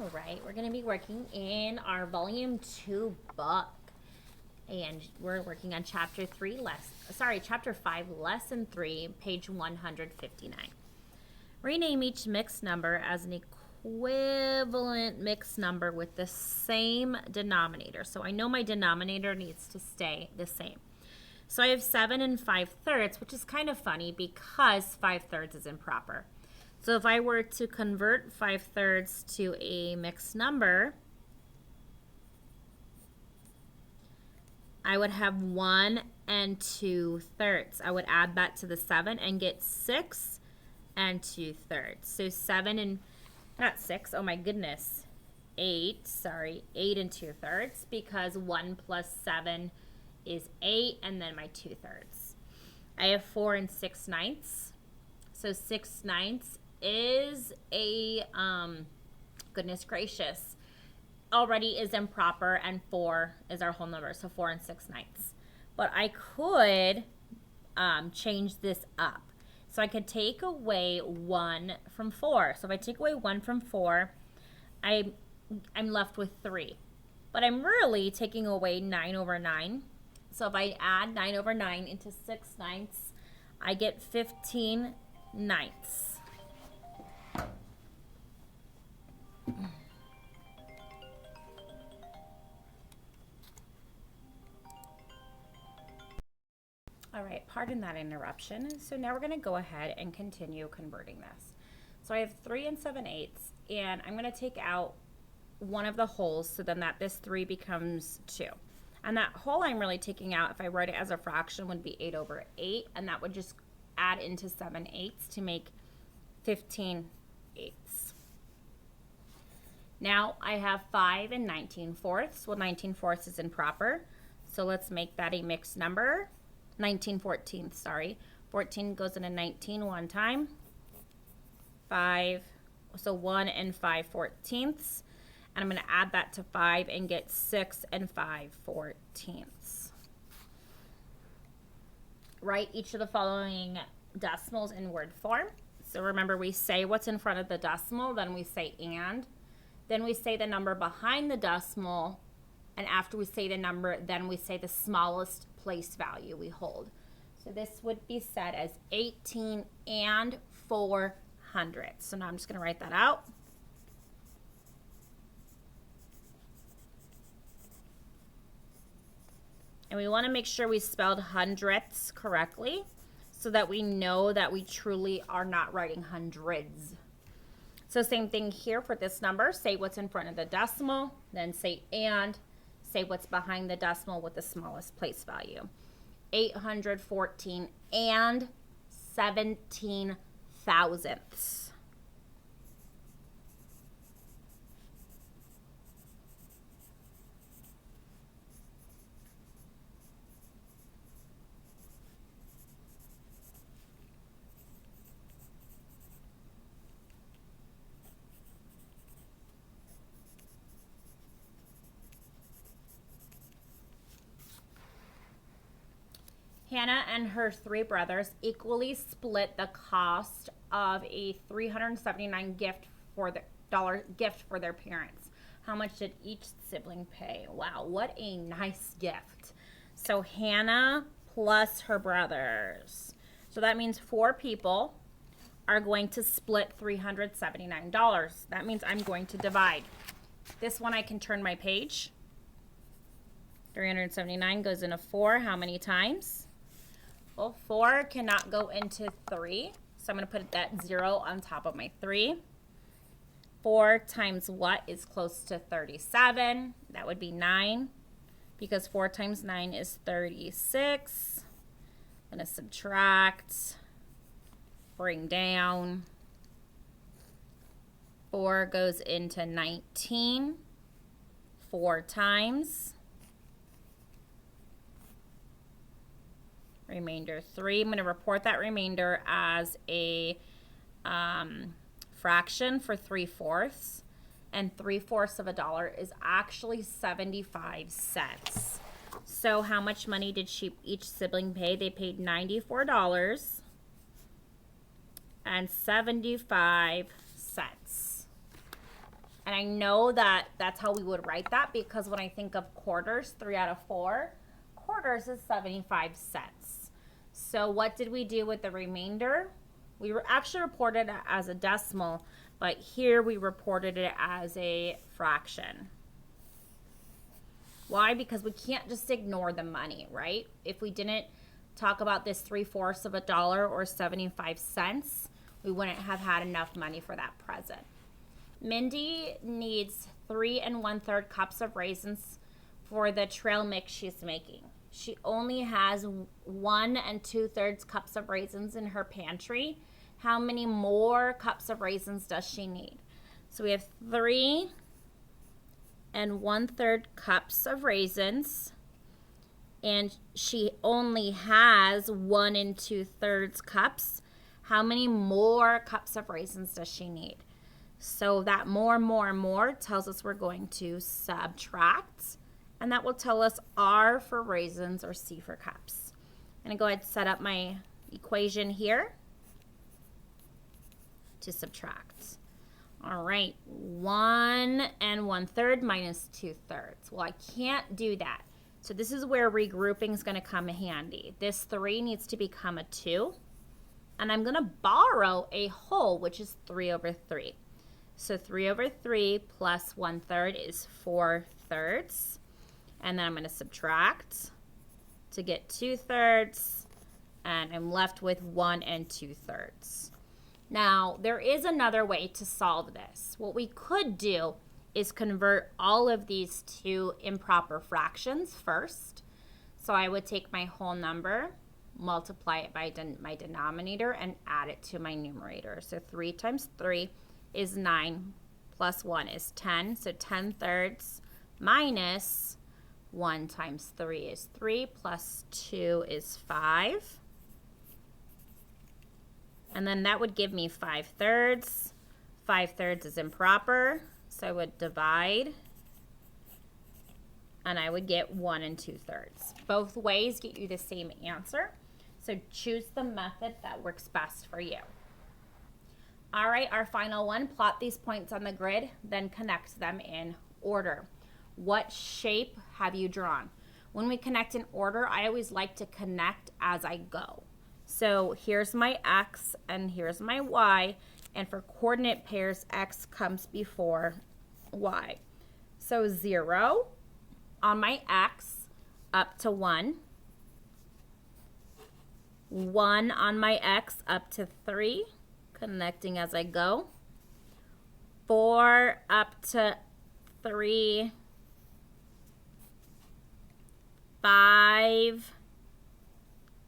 All right, we're going to be working in our volume 2 book. And we're working on chapter 5, lesson 3, page 159. Rename each mixed number as an equivalent mixed number with the same denominator. So I know my denominator needs to stay the same. So I have 7 and 5/3, which is kind of funny because 5/3 is improper. So if I were to convert 5/3 to a mixed number, I would have 1 and 2/3. I would add that to the 7 and get 6 and 2/3. So 7 and, not 6, oh my goodness, 8 and 2/3, because 1 plus 7 is 8, and then my 2/3. I have 4 and 6/9. So 6/9 is a, goodness gracious, already is improper, and 4 is our whole number, so 4 and 6/9. But I could change this up. So I could take away 1 from 4. So if I take away 1 from 4, I'm left with 3. But I'm really taking away 9 over 9. So if I add 9 over 9 into 6/9, I get 15/9. All right, pardon that interruption. So now we're going to go ahead and continue converting this. So I have 3 and 7/8, and I'm going to take out one of the wholes, so then this 3 becomes 2. And that whole I'm really taking out, if I wrote it as a fraction, would be 8 over 8, and that would just add into 7/8 to make 15/8. Now I have 5 and 19/4. Well, 19/4 is improper, so let's make that a mixed number. 19/14, sorry. 14 goes into 19 one time. 5, so 1 and 5/14. And I'm going to add that to 5 and get 6 and 5/14. Write each of the following decimals in word form. So remember, we say what's in front of the decimal, then we say and. Then we say the number behind the decimal, and after we say the number, then we say the smallest place value we hold. So this would be said as 18 and 400. So now I'm just going to write that out. And we want to make sure we spelled hundredths correctly so that we know that we truly are not writing hundreds. So same thing here for this number. Say what's in front of the decimal, then say and. Say what's behind the decimal with the smallest place value. 814 and 17 thousandths. Hannah and her 3 brothers equally split the cost of a $379 gift for their parents. How much did each sibling pay? Wow, what a nice gift. So Hannah plus her brothers. So that means 4 people are going to split $379. That means I'm going to divide. This one I can turn my page. 379 goes into 4 how many times? Well, 4 cannot go into 3, so I'm going to put that 0 on top of my 3. 4 times what is close to 37? That would be 9, because 4 times 9 is 36. I'm going to subtract, bring down. 4 goes into 19 4 times. Remainder 3. I'm going to report that remainder as a fraction for 3/4, and 3/4 of $1 is actually 75 cents. So how much money did each sibling pay? They paid $94.75. And I know that that's how we would write that because when I think of quarters, 3 out of 4, quarters is 75 cents. So what did we do with the remainder? We were actually reported it as a decimal, but here we reported it as a fraction. Why? Because we can't just ignore the money, right? If we didn't talk about this 3/4 of a dollar or 75 cents, we wouldn't have had enough money for that present. Mindy needs 3 1/3 cups of raisins for the trail mix she's making. She only has 1 2/3 cups of raisins in her pantry. How many more cups of raisins does she need? So we have 3 1/3 cups of raisins, and she only has 1 2/3 cups. How many more cups of raisins does she need? So that more tells us we're going to subtract, and that will tell us R for raisins or C for cups. I'm going to go ahead and set up my equation here to subtract. All right, 1 1/3 minus 2/3. Well, I can't do that. So this is where regrouping is going to come handy. This 3 needs to become a 2. And I'm going to borrow a whole, which is 3/3. So 3/3 plus 1/3 is 4/3. And then I'm going to subtract to get 2/3. And I'm left with 1 2/3. Now, there is another way to solve this. What we could do is convert all of these to improper fractions first. So I would take my whole number, multiply it by my denominator, and add it to my numerator. So 3 times 3 is 9, plus 1 is 10. So 10/3 minus 1 times 3 is 3, plus 2 is 5. And then that would give me 5/3. 5/3 is improper, so I would divide, and I would get 1 2/3. Both ways get you the same answer, so choose the method that works best for you. All right, our final one, plot these points on the grid, then connect them in order. What shape have you drawn? When we connect in order, I always like to connect as I go. So here's my X and here's my Y, and for coordinate pairs, X comes before Y. So 0 on my X up to 1, 1 on my X up to 3, connecting as I go, 4 up to 3, 5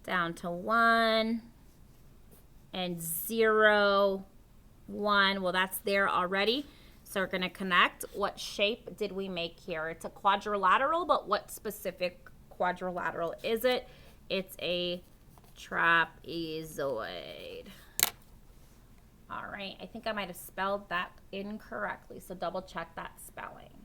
down to 1, and 0, 1. Well, that's there already. So we're going to connect. What shape did we make here? It's a quadrilateral, but what specific quadrilateral is it? It's a trapezoid. All right, I think I might have spelled that incorrectly, so double check that spelling.